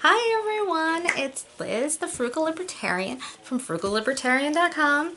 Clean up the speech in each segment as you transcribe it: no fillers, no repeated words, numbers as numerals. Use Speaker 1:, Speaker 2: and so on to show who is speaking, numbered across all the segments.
Speaker 1: Hi everyone, it's Liz, the Frugal Libertarian from frugallibertarian.com,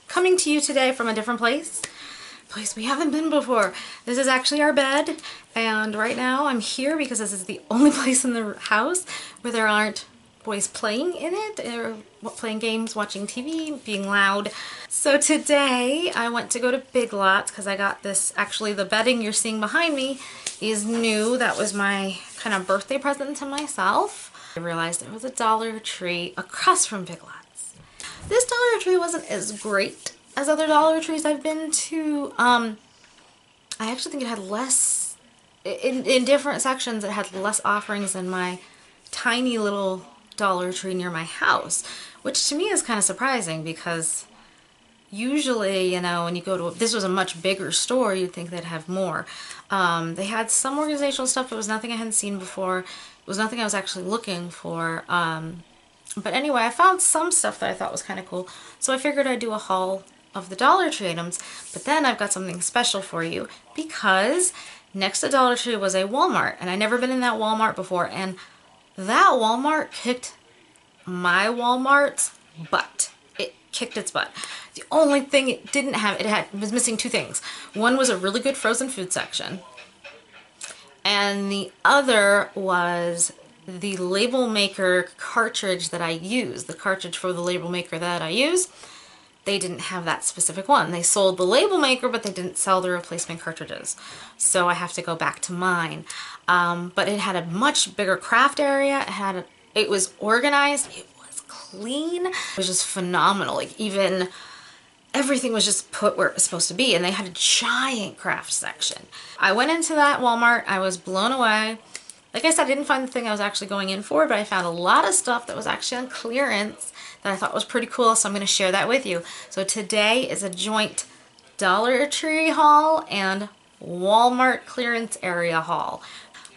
Speaker 1: coming to you today from a different place we haven't been before. This is actually our bed, and right now I'm here because this is the only place in the house where there aren't boys playing in it, or playing games, watching TV, being loud. So today I went to go to Big Lots because I got this, actually the bedding you're seeing behind me is new. That was my kind of birthday present to myself. I realized there was a Dollar Tree across from Big Lots. This Dollar Tree wasn't as great as other Dollar Trees I've been to. I actually think it had less, in different sections, it had less offerings than my tiny little Dollar Tree near my house, which to me is kind of surprising because usually, you know, when you go to, this was a much bigger store, you'd think they'd have more. They had some organizational stuff, but it was nothing I hadn't seen before. It was nothing I was actually looking for. But anyway, I found some stuff that I thought was kind of cool, so I figured I'd do a haul of the Dollar Tree items. But then I've got something special for you, because next to Dollar Tree was a Walmart, and I'd never been in that Walmart before, and that Walmart kicked my Walmart's butt. It kicked its butt. The only thing it didn't have, it was missing two things. One was a really good frozen food section, and the other was the label maker cartridge that I use. The cartridge for the label maker that I use, they didn't have that specific one. They sold the label maker, but they didn't sell the replacement cartridges. So I have to go back to mine. But it had a much bigger craft area. It was organized. It was clean. It was just phenomenal. Like, even everything was just put where it was supposed to be. And they had a giant craft section. I went into that Walmart. I was blown away. Like I said, I didn't find the thing I was actually going in for, but I found a lot of stuff that was actually on clearance that I thought was pretty cool, so I'm going to share that with you. So today is a joint Dollar Tree haul and Walmart clearance area haul.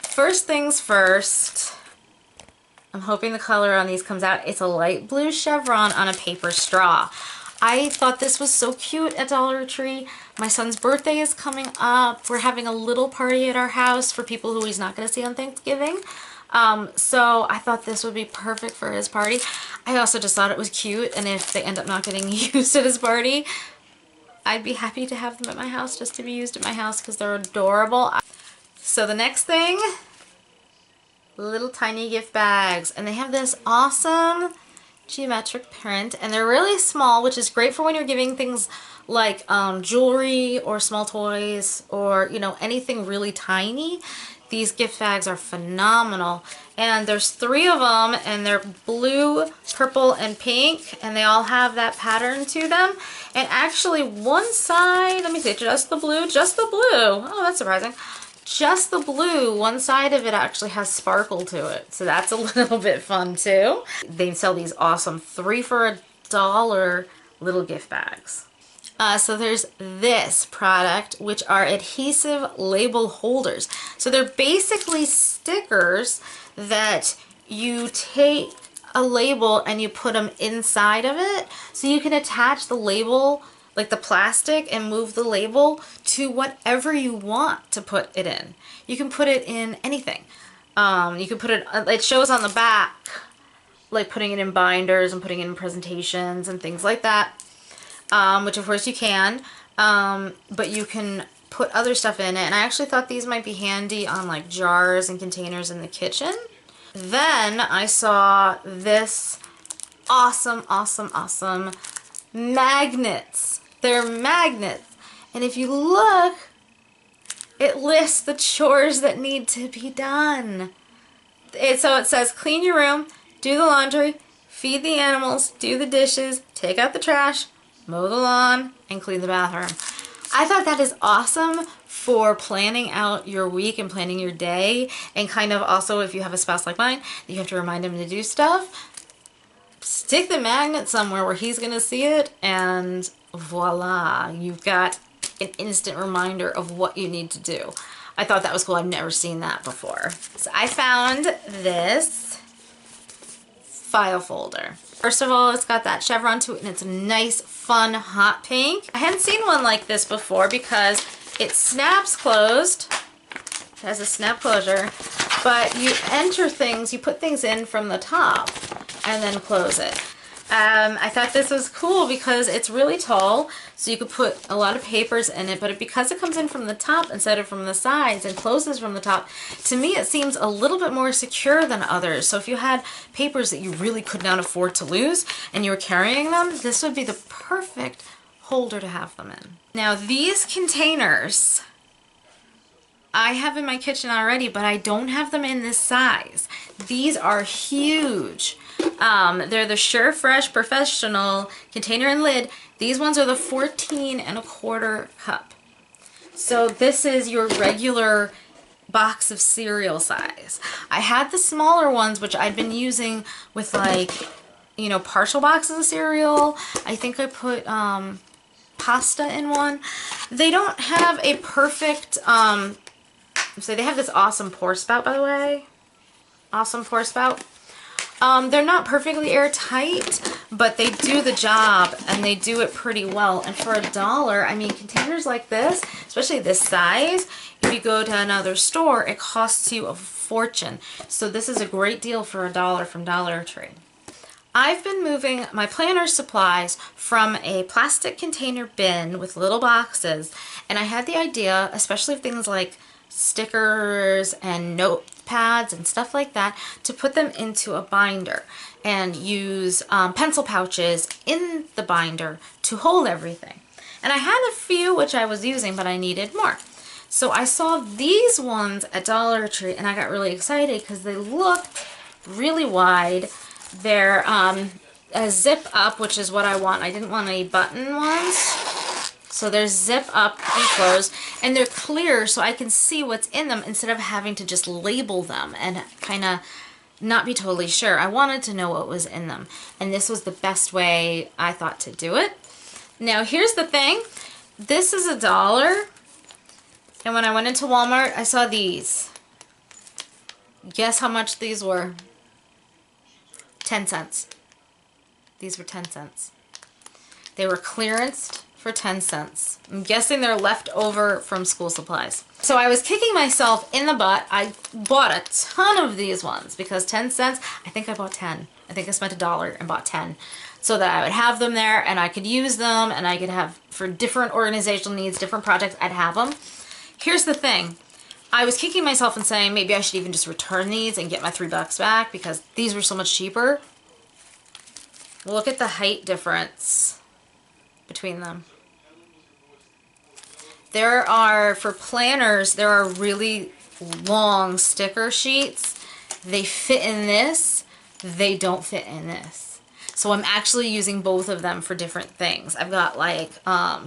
Speaker 1: First things first, I'm hoping the color on these comes out. It's a light blue chevron on a paper straw. I thought this was so cute at Dollar Tree. My son's birthday is coming up. We're having a little party at our house for people who he's not going to see on Thanksgiving. So I thought this would be perfect for his party. I also just thought it was cute, and if they end up not getting used at his party, I'd be happy to have them at my house, just to be used at my house, because they're adorable. So the next thing, little tiny gift bags, and they have this awesome geometric print, and they're really small, which is great for when you're giving things like jewelry or small toys, or, you know, anything really tiny. These gift bags are phenomenal, and there's 3 of them, and they're blue, purple, and pink, and they all have that pattern to them. And actually one side, let me see, just the blue, oh, that's surprising. Just the blue, one side of it actually has sparkle to it, so that's a little bit fun too. They sell these awesome 3 for $1 little gift bags. So there's this product, which are adhesive label holders. So they're basically stickers that you take a label and you put them inside of it, so you can attach the label, like the plastic, and move the label to whatever you want to put it in. You can put it in anything. You can put it shows on the back, like putting it in binders and putting it in presentations and things like that, which of course you can, but you can put other stuff in it. And I actually thought these might be handy on like jars and containers in the kitchen. Then I saw this awesome magnets. They're magnets, and if you look, it lists the chores that need to be done. So it says clean your room, do the laundry, feed the animals, do the dishes, take out the trash, mow the lawn, and clean the bathroom. I thought that is awesome for planning out your week and planning your day, and kind of also if you have a spouse like mine, you have to remind him to do stuff. Stick the magnet somewhere where he's gonna see it, and voila, you've got an instant reminder of what you need to do. I thought that was cool. I've never seen that before. So I found this file folder. First of all, it's got that chevron to it, and it's a nice, fun, hot pink. I hadn't seen one like this before because it snaps closed. It has a snap closure, but you enter things, you put things in from the top and then close it. I thought this was cool because it's really tall, so you could put a lot of papers in it, but because it comes in from the top instead of from the sides and closes from the top, to me it seems a little bit more secure than others. So if you had papers that you really could not afford to lose and you were carrying them, this would be the perfect holder to have them in. Now these containers I have in my kitchen already, but I don't have them in this size. These are huge. They're the Sure Fresh Professional container and lid. These ones are the 14¼ cup. So this is your regular box of cereal size. I had the smaller ones, which I'd been using with, like, you know, partial boxes of cereal. I think I put pasta in one. They don't have a perfect, so they have this awesome pour spout, by the way. Awesome pour spout. They're not perfectly airtight, but they do the job and they do it pretty well. And for $1, I mean, containers like this, especially this size, if you go to another store, it costs you a fortune. So this is a great deal for $1 from Dollar Tree. I've been moving my planner supplies from a plastic container bin with little boxes, and I had the idea, especially things like stickers and notepads and stuff like that, to put them into a binder and use pencil pouches in the binder to hold everything. And I had a few which I was using, but I needed more. So I saw these ones at Dollar Tree and I got really excited because they looked really wide. They're a zip up, which is what I want. I didn't want any button ones. So they're zip up and close, and they're clear so I can see what's in them instead of having to just label them and kind of not be totally sure. I wanted to know what was in them, and this was the best way I thought to do it. Now here's the thing. This is $1, and when I went into Walmart, I saw these. Guess how much these were? 10 cents. These were 10 cents. They were clearanced for 10 cents. I'm guessing they're left over from school supplies. So I was kicking myself in the butt. I bought a ton of these ones because 10 cents, I think I bought 10. I think I spent $1 and bought 10 so that I would have them there and I could use them and I could have, for different organizational needs, different projects, I'd have them. Here's the thing. I was kicking myself and saying maybe I should even just return these and get my $3 back because these were so much cheaper. Look at the height difference between them. There are, for planners, there are really long sticker sheets. They fit in this, they don't fit in this. So I'm actually using both of them for different things. I've got like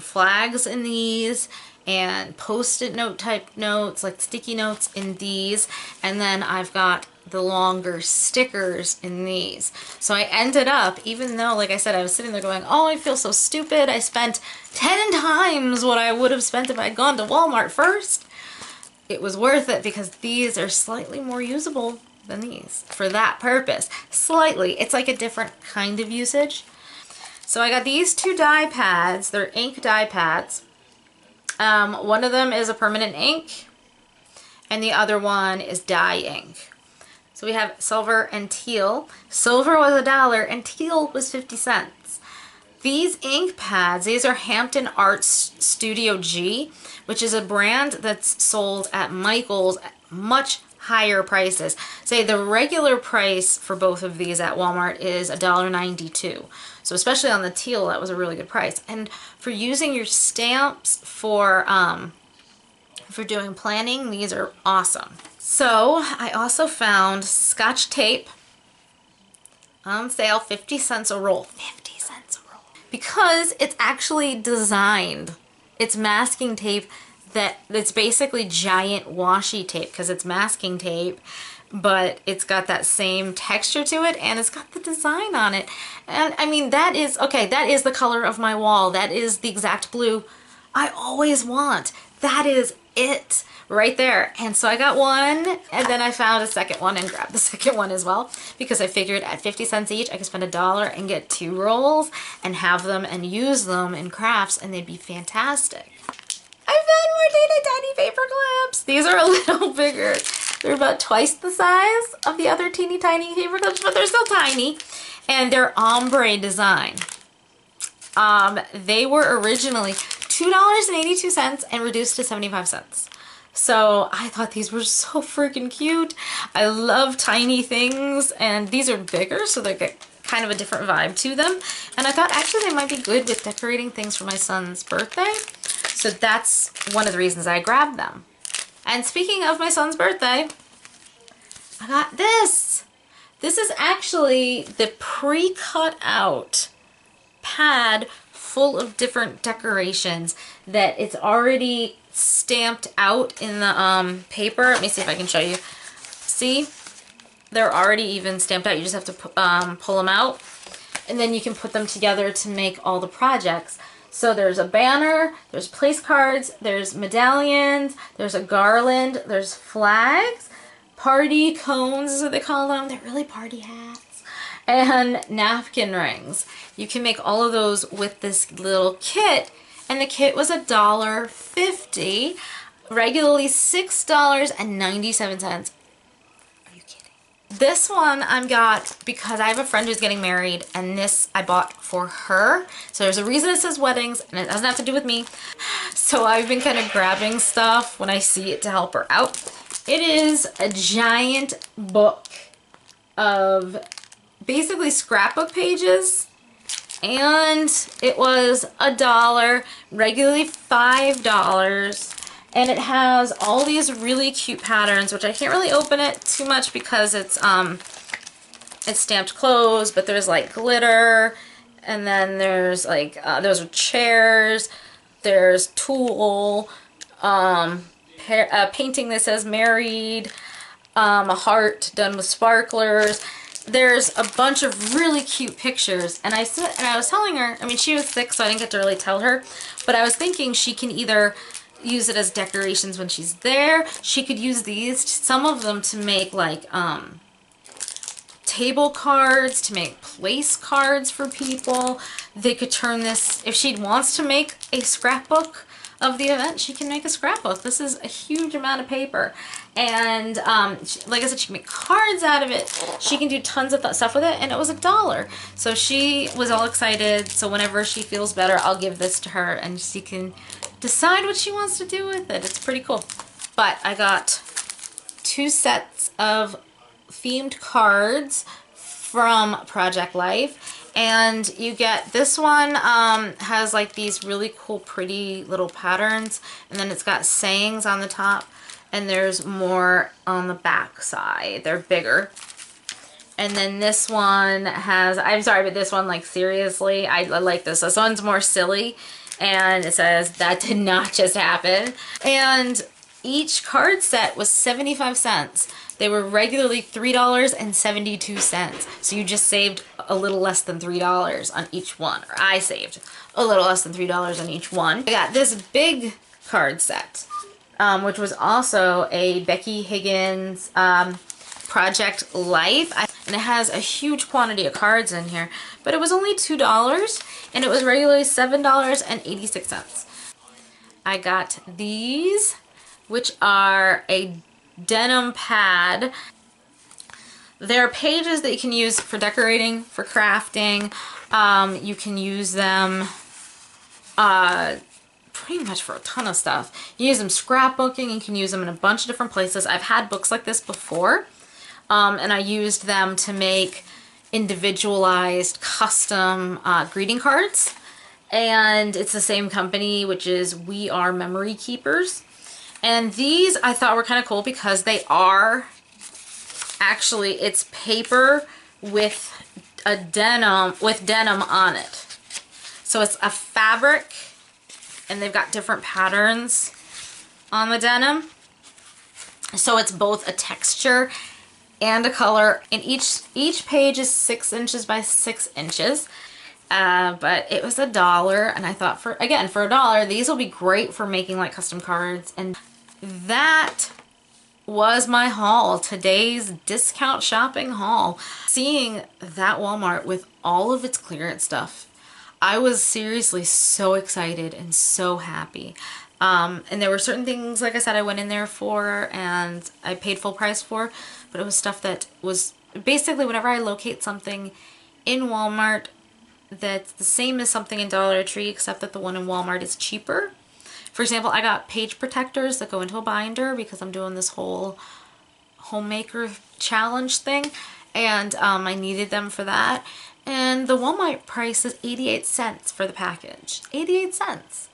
Speaker 1: flags in these and post-it note type notes, like sticky notes in these, and then I've got the longer stickers in these. So I ended up, even though, like I said, I was sitting there going, oh, I feel so stupid. I spent 10 times what I would have spent if I'd gone to Walmart first. It was worth it because these are slightly more usable than these for that purpose. Slightly. It's like a different kind of usage. So I got these two die pads. They're ink die pads. One of them is a permanent ink and the other one is dye ink. So we have silver and teal. Silver was $1 and teal was 50 cents. These ink pads, these are Hampton Arts Studio G, which is a brand that's sold at Michael's at much higher prices. Say the regular price for both of these at Walmart is $1.92. So especially on the teal, that was a really good price. And for using your stamps for doing planning, these are awesome. So I also found Scotch tape on sale, 50 cents a roll. 50 cents a roll. Because it's actually designed. It's masking tape it's basically giant washi tape because it's masking tape, but it's got that same texture to it and it's got the design on it. And I mean, that is, okay, that is the color of my wall. That is the exact blue I always want. That is it right there. And so I got one and then I found a second one and grabbed the second one as well because I figured at 50 cents each I could spend $1 and get 2 rolls and have them and use them in crafts and they'd be fantastic. I found more teeny tiny paper clips. These are a little bigger They're about twice the size of the other teeny tiny paper clips, but they're still tiny. And they're ombre design. They were originally $2.82 and reduced to 75 cents. So I thought these were so freaking cute. I love tiny things, and these are bigger, so they get kind of a different vibe to them. And I thought actually they might be good with decorating things for my son's birthday. So that's one of the reasons I grabbed them. And speaking of my son's birthday, I got this. This is actually the pre-cut out pad full of different decorations that it's already stamped out in the paper. Let me see if I can show you. See? They're already even stamped out. You just have to pull them out, and then you can put them together to make all the projects. So there's a banner, there's place cards, there's medallions, there's a garland, there's flags, party cones is what they call them. They're really party hats. And napkin rings. You can make all of those with this little kit, and the kit was $1.50, regularly $6.97. Are you kidding? This one I got because I have a friend who's getting married, and this I bought for her. So there's a reason it says weddings, and it doesn't have to do with me. So I've been kind of grabbing stuff when I see it to help her out. It is a giant book of basically scrapbook pages, and it was $1, regularly $5, and it has all these really cute patterns, which I can't really open it too much because it's stamped closed, but there's like glitter, and then there's like those are chairs, there's tulle, painting that says married, a heart done with sparklers. There's a bunch of really cute pictures, and I was telling her, I mean, she was sick, so I didn't get to really tell her, but I was thinking she can either use it as decorations when she's there. She could use these, some of them, to make like table cards, to make place cards for people. They could turn this, if she wants to make a scrapbook of the event, she can make a scrapbook. This is a huge amount of paper, and like I said, she can make cards out of it. She can do tons of stuff with it, and it was $1. So she was all excited. So whenever she feels better, I'll give this to her, and she can decide what she wants to do with it. It's pretty cool. But I got 2 sets of themed cards from Project Life. And you get, this one has like these really cool pretty little patterns, and then it's got sayings on the top, and there's more on the back side. They're bigger. And then this one has, I'm sorry, but this one, like, seriously, I like this. This one's more silly, and it says, "That did not just happen." And each card set was 75 cents. They were regularly $3.72. So you just saved a little less than $3 on each one. Or I saved a little less than $3 on each one. I got this big card set, which was also a Becky Higgins Project Life. And it has a huge quantity of cards in here. But it was only $2, and it was regularly $7.86. I got these, which are a denim pad. They're pages that you can use for decorating, for crafting. You can use them pretty much for a ton of stuff. You use them scrapbooking. You can use them in a bunch of different places. I've had books like this before, and I used them to make individualized custom greeting cards. And it's the same company, which is We Are Memory Keepers. And these I thought were kind of cool because they are actually, it's paper with a denim on it. So it's a fabric, and they've got different patterns on the denim. So it's both a texture and a color, and each page is 6 inches by 6 inches. But it was $1, and I thought, for $1, these will be great for making like custom cards. And that was my haul, today's discount shopping haul. Seeing that Walmart with all of its clearance stuff, I was seriously so excited and so happy. And there were certain things, like I said, I went in there for and I paid full price for, but it was stuff that was basically whenever I locate something in Walmart that's the same as something in Dollar Tree, except that the one in Walmart is cheaper. For example, I got page protectors that go into a binder because I'm doing this whole homemaker challenge thing, and I needed them for that. And the Walmart price is 88 cents for the package. 88 cents.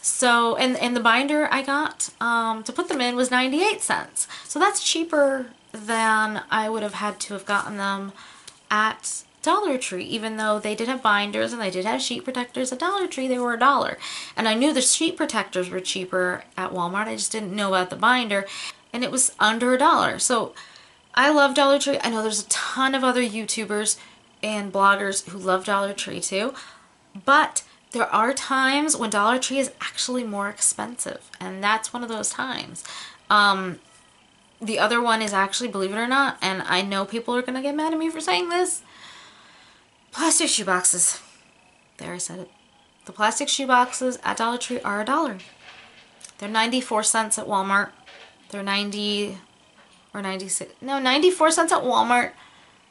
Speaker 1: So, and the binder I got to put them in was 98 cents. So that's cheaper than I would have had to have gotten them at Dollar Tree, even though they did have binders and they did have sheet protectors. At Dollar Tree they were $1. And I knew the sheet protectors were cheaper at Walmart. I just didn't know about the binder, and it was under $1. So I love Dollar Tree. I know there's a ton of other YouTubers and bloggers who love Dollar Tree too, but there are times when Dollar Tree is actually more expensive, and that's one of those times. The other one is actually, believe it or not, and I know people are gonna get mad at me for saying this, plastic shoe boxes. There, I said it. The plastic shoe boxes at Dollar Tree are $1. They're 94 cents at Walmart. They're 90 or 96, no, 94 cents at Walmart.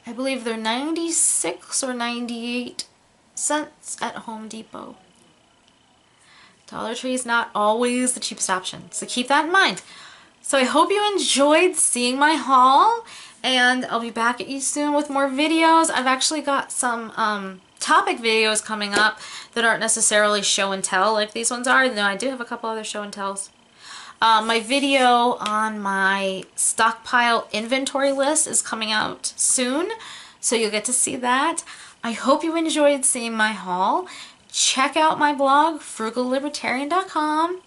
Speaker 1: I believe they're 96 or 98 cents at Home Depot. Dollar Tree is not always the cheapest option, so keep that in mind. So I hope you enjoyed seeing my haul, and I'll be back at you soon with more videos. I've actually got some topic videos coming up that aren't necessarily show and tell like these ones are, though I do have a couple other show and tells. My video on my stockpile inventory list is coming out soon, so you'll get to see that. I hope you enjoyed seeing my haul. Check out my blog, frugallibertarian.com,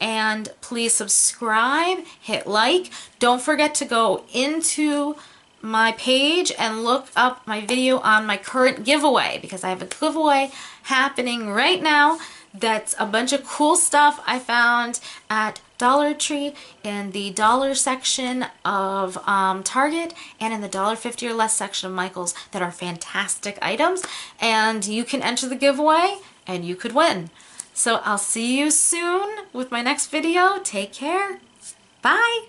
Speaker 1: and please subscribe, hit like. Don't forget to go into my page and look up my video on my current giveaway, because I have a giveaway happening right now that's a bunch of cool stuff I found at Dollar Tree in the dollar section of Target, and in the $1.50 or less section of Michael's, that are fantastic items, and you can enter the giveaway and you could win. So I'll see you soon with my next video. Take care. Bye.